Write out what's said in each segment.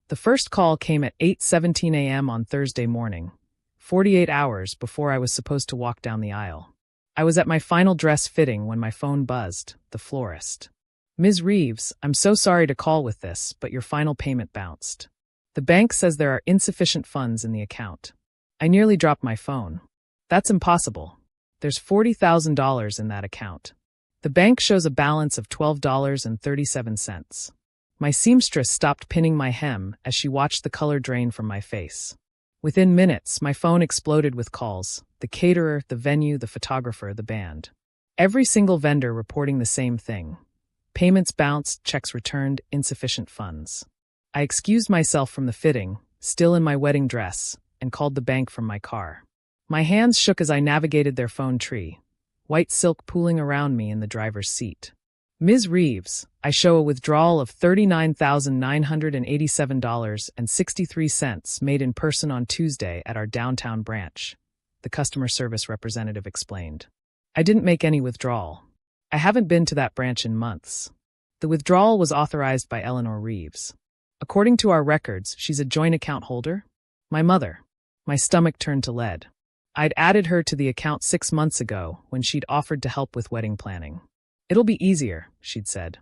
The first call came at 8:17 a.m. on Thursday morning, 48 hours before I was supposed to walk down the aisle. I was at my final dress fitting when my phone buzzed, the florist. "Ms. Reeves, I'm so sorry to call with this, but your final payment bounced. The bank says there are insufficient funds in the account." I nearly dropped my phone. "That's impossible. There's $40,000 in that account. The bank shows a balance of $12.37. My seamstress stopped pinning my hem as she watched the color drain from my face. Within minutes, my phone exploded with calls: the caterer, the venue, the photographer, the band. Every single vendor reporting the same thing. Payments bounced, checks returned, insufficient funds. I excused myself from the fitting, still in my wedding dress, and called the bank from my car. My hands shook as I navigated their phone tree, white silk pooling around me in the driver's seat. "Ms. Reeves, I show a withdrawal of $39,987.63 made in person on Tuesday at our downtown branch," the customer service representative explained. "I didn't make any withdrawal. I haven't been to that branch in months. The withdrawal was authorized by Eleanor Reeves. According to our records, she's a joint account holder." My mother. My stomach turned to lead. I'd added her to the account 6 months ago when she'd offered to help with wedding planning. "It'll be easier," she'd said.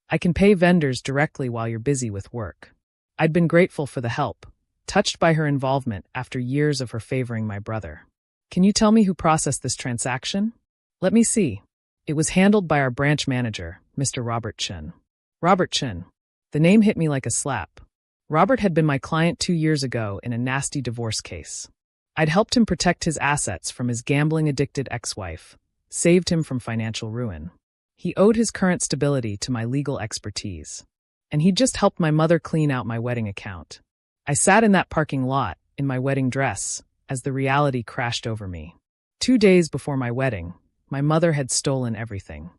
"I can pay vendors directly while you're busy with work." I'd been grateful for the help, touched by her involvement after years of her favoring my brother. "Can you tell me who processed this transaction?" "Let me see." It was handled by our branch manager, Mr. Robert Chin. Robert Chin. The name hit me like a slap. Robert had been my client 2 years ago in a nasty divorce case. I'd helped him protect his assets from his gambling-addicted ex-wife, saved him from financial ruin. He owed his current stability to my legal expertise. And he'd just helped my mother clean out my wedding account. I sat in that parking lot, in my wedding dress, as the reality crashed over me. 2 days before my wedding, my mother had stolen everything.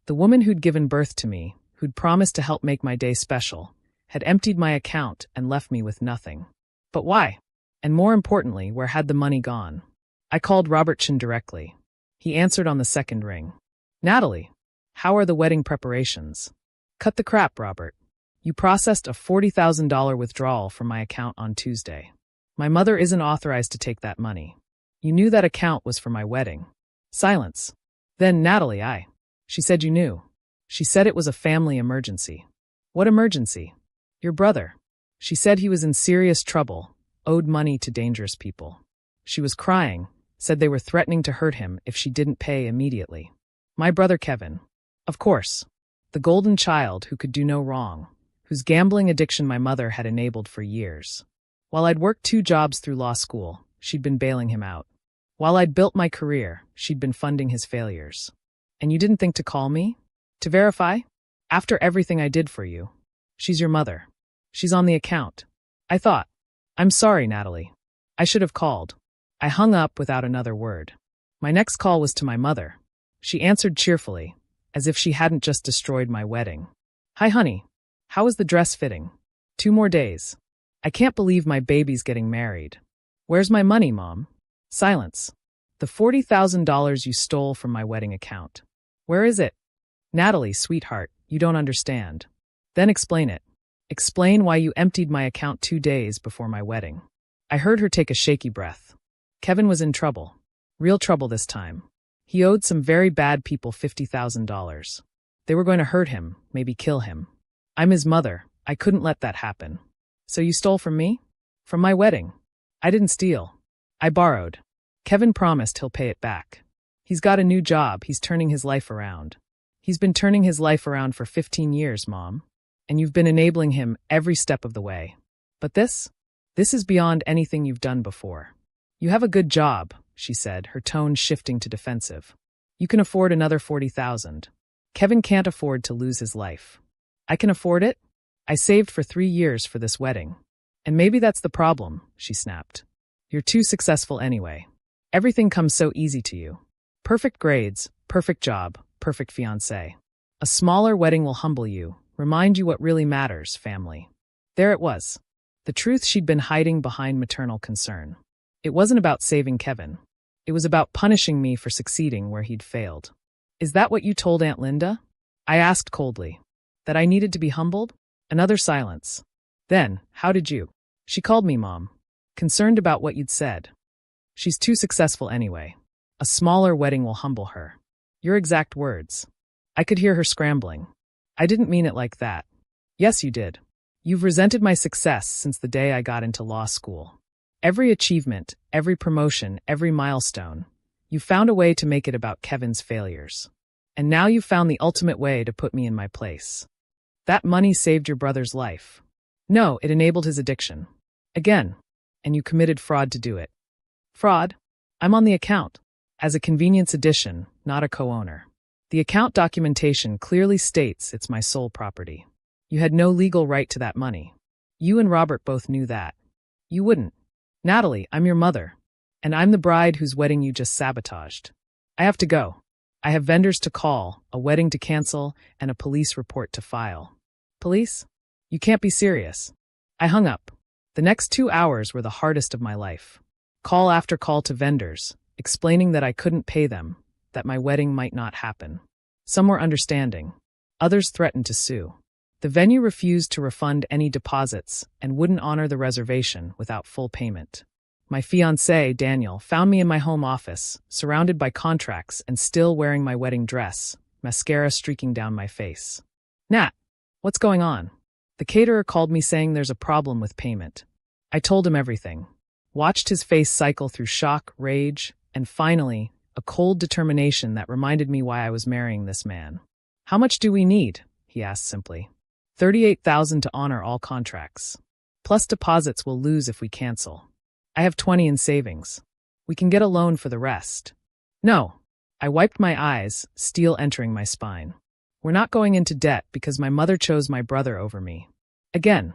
The woman who'd given birth to me, who'd promised to help make my day special, had emptied my account and left me with nothing. But why? And more importantly, where had the money gone? I called Robert Chin directly. He answered on the second ring. "Natalie, how are the wedding preparations?" "Cut the crap, Robert. You processed a $40,000 withdrawal from my account on Tuesday. My mother isn't authorized to take that money. You knew that account was for my wedding." Silence. Then, "Natalie, She said you knew. She said it was a family emergency." "What emergency?" "Your brother. She said he was in serious trouble, owed money to dangerous people. She was crying, said they were threatening to hurt him if she didn't pay immediately." "My brother Kevin." "Of course. The golden child who could do no wrong, whose gambling addiction my mother had enabled for years. While I'd worked 2 jobs through law school, she'd been bailing him out. While I'd built my career, she'd been funding his failures. And you didn't think to call me? To verify? After everything I did for you. She's your mother. She's on the account." I thought, "I'm sorry, Natalie. I should have called." I hung up without another word. My next call was to my mother. She answered cheerfully, as if she hadn't just destroyed my wedding. "Hi, honey. How is the dress fitting?" 2 more days. "I can't believe my baby's getting married." "Where's my money, Mom?" Silence. "The $40,000 you stole from my wedding account. Where is it?" "Natalie, sweetheart, you don't understand." "Then explain it. Explain why you emptied my account 2 days before my wedding." I heard her take a shaky breath. Kevin was in trouble. Real trouble this time. He owed some very bad people $50,000. They were going to hurt him, maybe kill him. I'm his mother. I couldn't let that happen. "So you stole from me?" "From my wedding." "I didn't steal. I borrowed. Kevin promised he'll pay it back. He's got a new job. He's turning his life around. He's been turning his life around for 15 years, Mom. And you've been enabling him every step of the way. But this is beyond anything you've done before. You have a good job," she said, her tone shifting to defensive. "You can afford another $40,000. Kevin can't afford to lose his life." "I can afford it? I saved for 3 years for this wedding. And maybe that's the problem," she snapped. "You're too successful anyway. Everything comes so easy to you. Perfect grades, perfect job, perfect fiancé. A smaller wedding will humble you, remind you what really matters, family." There it was. The truth she'd been hiding behind maternal concern. It wasn't about saving Kevin. It was about punishing me for succeeding where he'd failed. "Is that what you told Aunt Linda?" I asked coldly. "That I needed to be humbled?" Another silence. Then, how did you? She called me Mom. Concerned about what you'd said. She's too successful anyway. A smaller wedding will humble her. Your exact words. I could hear her scrambling. I didn't mean it like that. Yes, you did. You've resented my success since the day I got into law school. Every achievement, every promotion, every milestone, you found a way to make it about Kevin's failures. And now you've found the ultimate way to put me in my place. That money saved your brother's life. No, it enabled his addiction. Again. And you committed fraud to do it. Fraud? I'm on the account. As a convenience addition, not a co-owner. The account documentation clearly states it's my sole property. You had no legal right to that money. You and Robert both knew that. You wouldn't. Natalie, I'm your mother. And I'm the bride whose wedding you just sabotaged. I have to go. I have vendors to call, a wedding to cancel, and a police report to file. Police? You can't be serious. I hung up. The next 2 hours were the hardest of my life. Call after call to vendors, explaining that I couldn't pay them, that my wedding might not happen. Some were understanding. Others threatened to sue. The venue refused to refund any deposits and wouldn't honor the reservation without full payment. My fiancé, Daniel, found me in my home office, surrounded by contracts and still wearing my wedding dress, mascara streaking down my face. Nat, what's going on? The caterer called me saying there's a problem with payment. I told him everything. Watched his face cycle through shock, rage, and finally, a cold determination that reminded me why I was marrying this man. How much do we need? He asked simply. $38,000 to honor all contracts. Plus deposits we'll lose if we cancel. I have 20 in savings. We can get a loan for the rest. No. I wiped my eyes, steel entering my spine. We're not going into debt because my mother chose my brother over me. Again.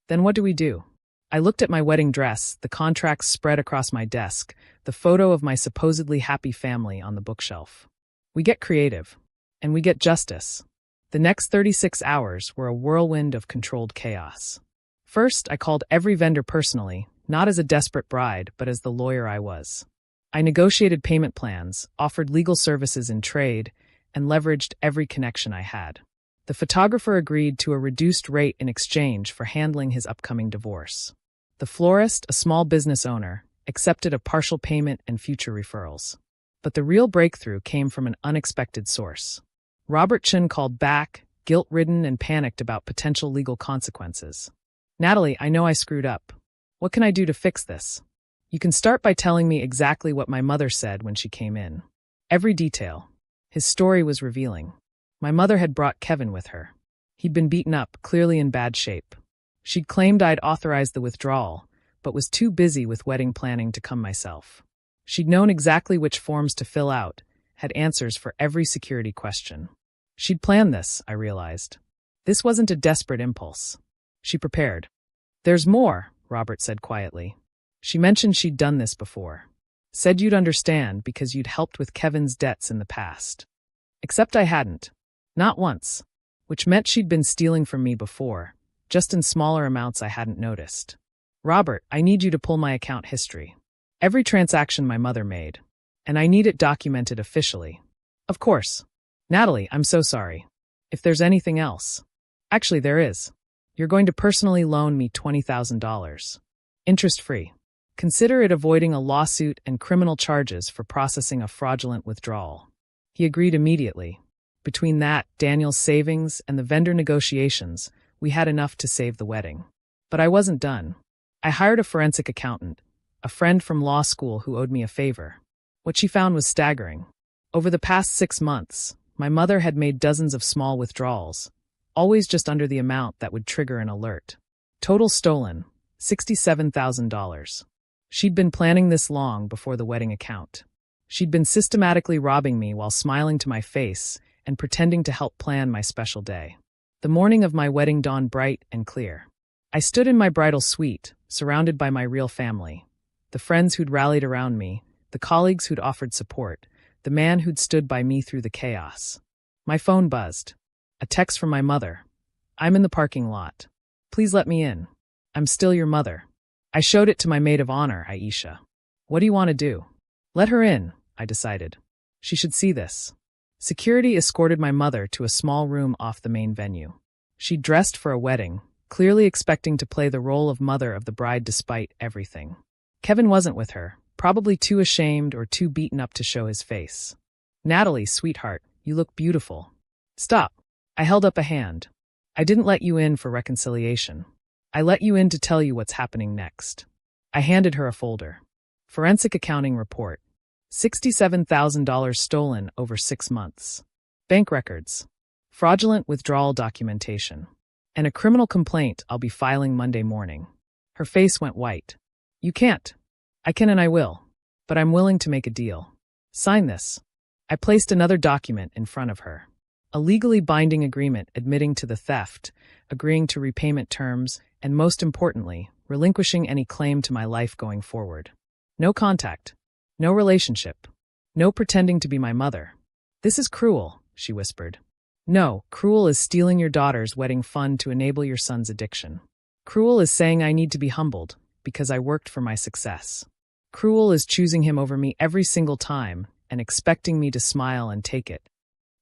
Then what do we do? I looked at my wedding dress, the contracts spread across my desk, the photo of my supposedly happy family on the bookshelf. We get creative. And we get justice. The next 36 hours were a whirlwind of controlled chaos. First, I called every vendor personally, not as a desperate bride, but as the lawyer I was. I negotiated payment plans, offered legal services in trade, and leveraged every connection I had. The photographer agreed to a reduced rate in exchange for handling his upcoming divorce. The florist, a small business owner, accepted a partial payment and future referrals. But the real breakthrough came from an unexpected source. Robert Chun called back, guilt-ridden and panicked about potential legal consequences. Natalie, I know I screwed up. What can I do to fix this? You can start by telling me exactly what my mother said when she came in. Every detail. His story was revealing. My mother had brought Kevin with her. He'd been beaten up, clearly in bad shape. She'd claimed I'd authorized the withdrawal, but was too busy with wedding planning to come myself. She'd known exactly which forms to fill out, had answers for every security question. She'd planned this, I realized. This wasn't a desperate impulse. She prepared. There's more, Robert said quietly. She mentioned she'd done this before. Said you'd understand because you'd helped with Kevin's debts in the past. Except I hadn't. Not once. Which meant she'd been stealing from me before, just in smaller amounts I hadn't noticed. Robert, I need you to pull my account history. Every transaction my mother made. And I need it documented officially. Of course. Natalie, I'm so sorry. If there's anything else. Actually, there is. You're going to personally loan me $20,000. Interest-free. Consider it avoiding a lawsuit and criminal charges for processing a fraudulent withdrawal. He agreed immediately. Between that, Daniel's savings, and the vendor negotiations, we had enough to save the wedding. But I wasn't done. I hired a forensic accountant, a friend from law school who owed me a favor. What she found was staggering. Over the past 6 months, my mother had made dozens of small withdrawals, always just under the amount that would trigger an alert. Total stolen, $67,000. She'd been planning this long before the wedding account. She'd been systematically robbing me while smiling to my face and pretending to help plan my special day. The morning of my wedding dawned bright and clear. I stood in my bridal suite, surrounded by my real family. The friends who'd rallied around me, the colleagues who'd offered support, the man who'd stood by me through the chaos. My phone buzzed. A text from my mother. I'm in the parking lot. Please let me in. I'm still your mother. I showed it to my maid of honor, Aisha. What do you want to do? Let her in, I decided. She should see this. Security escorted my mother to a small room off the main venue. She'd dressed for a wedding, clearly expecting to play the role of mother of the bride despite everything. Kevin wasn't with her, probably too ashamed or too beaten up to show his face. "Natalie, sweetheart, you look beautiful." "Stop." I held up a hand. "I didn't let you in for reconciliation. I let you in to tell you what's happening next." I handed her a folder. Forensic accounting report. $67,000 stolen over 6 months. Bank records. Fraudulent withdrawal documentation. And a criminal complaint I'll be filing Monday morning. Her face went white. "You can't." "I can and I will. But I'm willing to make a deal. Sign this." I placed another document in front of her. A legally binding agreement admitting to the theft, agreeing to repayment terms, and most importantly, relinquishing any claim to my life going forward. No contact. No relationship. No pretending to be my mother. "This is cruel," she whispered. "No, cruel is stealing your daughter's wedding fund to enable your son's addiction. Cruel is saying I need to be humbled because I worked for my success. Cruel is choosing him over me every single time and expecting me to smile and take it.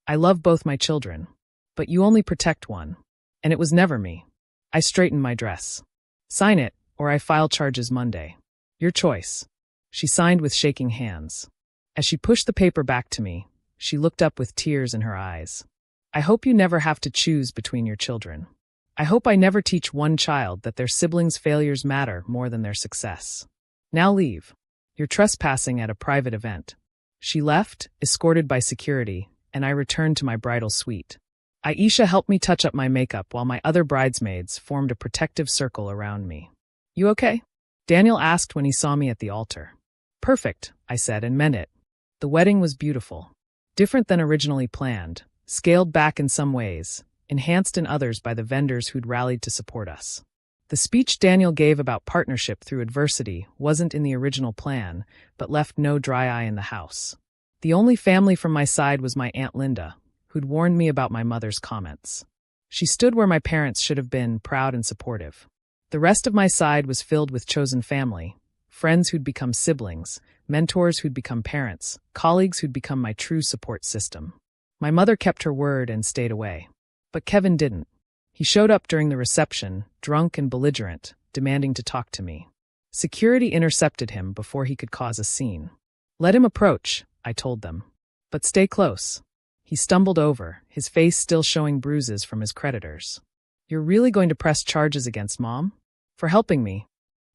I love both my children, but you only protect one. And it was never me." I straightened my dress. "Sign it, or I file charges Monday. Your choice." She signed with shaking hands. As she pushed the paper back to me, she looked up with tears in her eyes. "I hope you never have to choose between your children. I hope I never teach one child that their siblings' failures matter more than their success. Now leave. You're trespassing at a private event." She left, escorted by security, and I returned to my bridal suite. Aisha helped me touch up my makeup while my other bridesmaids formed a protective circle around me. "You okay?" Daniel asked when he saw me at the altar. "Perfect," I said, and meant it. The wedding was beautiful. Different than originally planned, scaled back in some ways, enhanced in others by the vendors who'd rallied to support us. The speech Daniel gave about partnership through adversity wasn't in the original plan, but left no dry eye in the house. The only family from my side was my Aunt Linda, who'd warned me about my mother's comments. She stood where my parents should have been, proud and supportive. The rest of my side was filled with chosen family, friends who'd become siblings, mentors who'd become parents, colleagues who'd become my true support system. My mother kept her word and stayed away. But Kevin didn't. He showed up during the reception, drunk and belligerent, demanding to talk to me. Security intercepted him before he could cause a scene. "Let him approach," I told them. "But stay close." He stumbled over, his face still showing bruises from his creditors. "You're really going to press charges against Mom? For helping me?"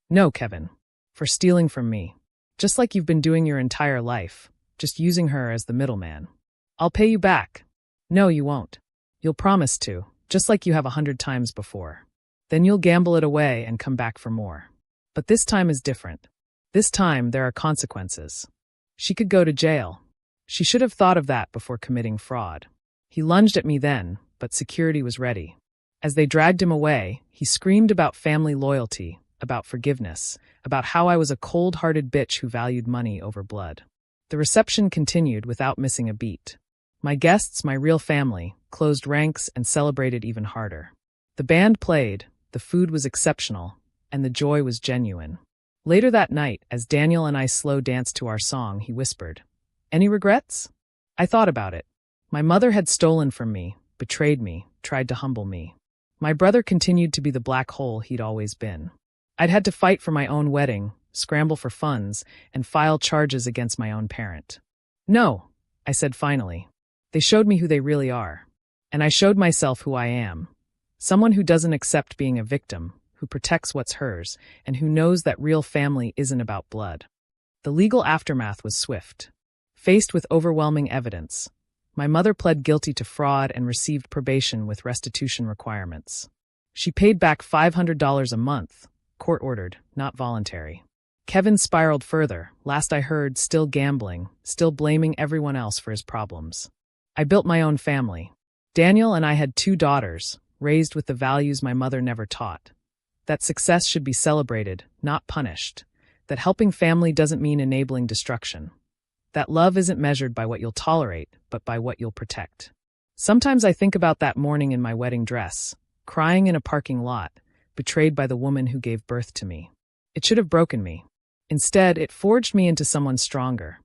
"No, Kevin. For stealing from me. Just like you've been doing your entire life, just using her as the middleman. I'll pay you back." "No, you won't. You'll promise to, just like you have 100 times before. Then you'll gamble it away and come back for more. But this time is different. This time there are consequences. She could go to jail. She should have thought of that before committing fraud." He lunged at me then, but security was ready. As they dragged him away, he screamed about family loyalty, about forgiveness, about how I was a cold-hearted bitch who valued money over blood. The reception continued without missing a beat. My guests, my real family, closed ranks and celebrated even harder. The band played, the food was exceptional, and the joy was genuine. Later that night, as Daniel and I slow danced to our song, he whispered, "Any regrets?" I thought about it. My mother had stolen from me, betrayed me, tried to humble me. My brother continued to be the black hole he'd always been. I'd had to fight for my own wedding, scramble for funds, and file charges against my own parent. "No," I said finally. "They showed me who they really are. And I showed myself who I am. Someone who doesn't accept being a victim, who protects what's hers, and who knows that real family isn't about blood." The legal aftermath was swift. Faced with overwhelming evidence, my mother pled guilty to fraud and received probation with restitution requirements. She paid back $500 a month, court-ordered, not voluntary. Kevin spiraled further, last I heard, still gambling, still blaming everyone else for his problems. I built my own family. Daniel and I had 2 daughters, raised with the values my mother never taught. That success should be celebrated, not punished. That helping family doesn't mean enabling destruction. That love isn't measured by what you'll tolerate, but by what you'll protect. Sometimes I think about that morning in my wedding dress, crying in a parking lot, betrayed by the woman who gave birth to me. It should have broken me. Instead, it forged me into someone stronger.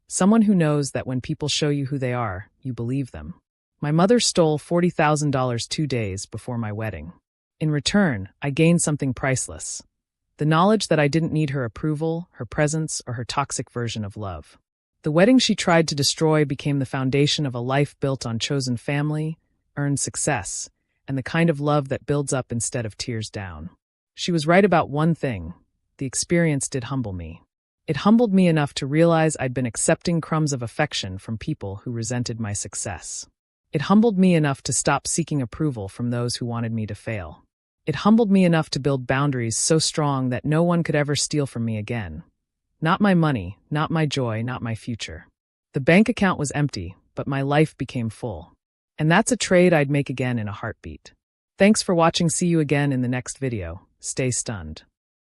Someone who knows that when people show you who they are, you believe them. My mother stole $40,000 2 days before my wedding. In return, I gained something priceless. The knowledge that I didn't need her approval, her presence, or her toxic version of love. The wedding she tried to destroy became the foundation of a life built on chosen family, earned success, and the kind of love that builds up instead of tears down. She was right about one thing. The experience did humble me. It humbled me enough to realize I'd been accepting crumbs of affection from people who resented my success. It humbled me enough to stop seeking approval from those who wanted me to fail. It humbled me enough to build boundaries so strong that no one could ever steal from me again. Not my money, not my joy, not my future. The bank account was empty, but my life became full. And that's a trade I'd make again in a heartbeat. Thanks for watching. See you again in the next video. Stay stunned.